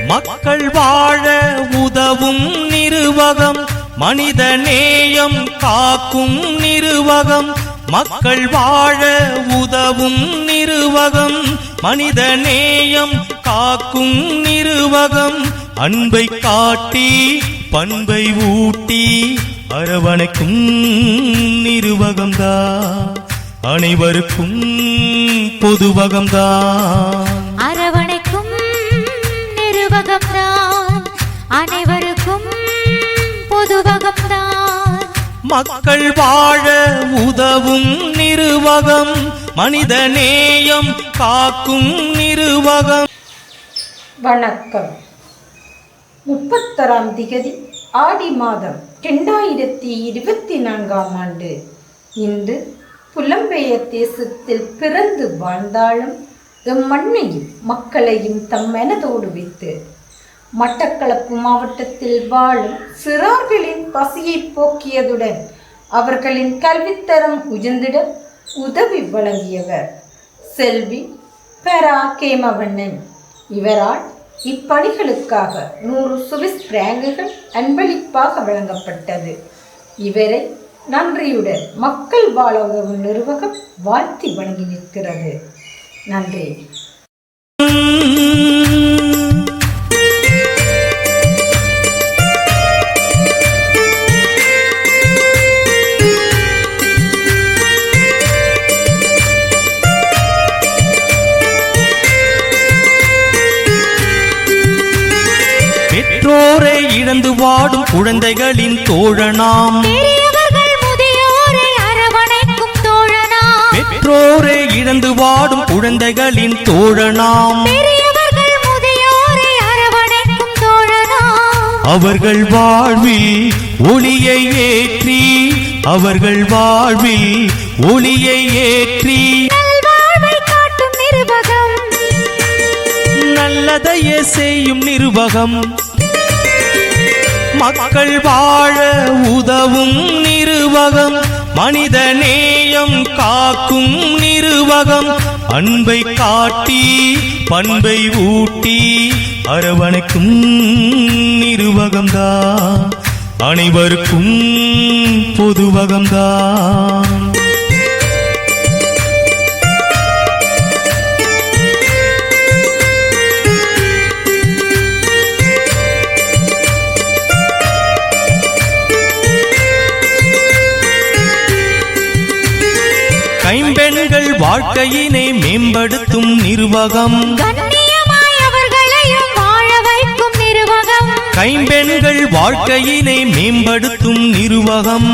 மக்கள் வாழ உதவும் நிறுவகம், மனித நேயம் காக்கும் நிறுவகம். மக்கள் வாழ உதவும் நிறுவகம், மனித நேயம் காக்கும் நிறுவகம். அன்பை காட்டி பண்பை ஊட்டி அரவணைக்கும் நிறுவகம்தான், அனைவருக்கும் பொதுவகம்தான். அரவணைக்கும் நிறுவகம்தான், அனைவருக்கும் பொதுவகம்தான். மக்கள் வாழ உதவும் நிறுவகம், மனித நேயம் காக்கும் நிறுவகம். வணக்கம். 31ஆம் திகதி ஆடி மாதம் 2024ஆம் ஆண்டு. இன்று புலம்பெயர் தேசத்தில் பிறந்து வாழ்ந்தாலும் மண்ணையும் மக்களையும் தம் மனதோடு வைத்து மட்டக்களப்பு மாவட்டத்தில் வாழும் சிறார்களின் பசியை போக்கியதுடன் அவர்களின் கல்வித்தரம் உயர்ந்திட உதவி வழங்கியவர் செல்வி பெரா கேமவண்ணன். இவரால் இப்பணிகளுக்காக 100 சுவிஸ் பிராங்குகள் அன்பளிப்பாக வழங்கப்பட்டது. இவரை நன்றியுடன் மக்கள் வாழ உதவும் நிறுவகம் வாழ்த்தி வணங்கி நிற்கிறது. நன்றி. பெற்றோரை இழந்து வாடும் குழந்தைகளின் தோழனாம், பெற்றோரை இழந்து வாடும் குழந்தைகளின் தோழனாம். அவர்கள் வாழ்வில் ஒளியை ஏற்றி, அவர்கள் வாழ்வில் ஒளியை ஏற்றி நல்லதையே செய்யும் நிறுவகம், மக்கள் வாழ உதவும் நிறுவகம், மனித நேயம் காக்கும் நிறுவகம். அன்பை காட்டி பண்பை ஊட்டி அரவணைக்கும் நிறுவகம்தான், அனைவருக்கும் பொதுவகம்தான். கைம்பெண்கள் வாழ்க்கையினை மேம்படுத்தும் நிறுவகம், கைம்பெண்கள் வாழ்க்கையினை மேம்படுத்தும் நிறுவகம்,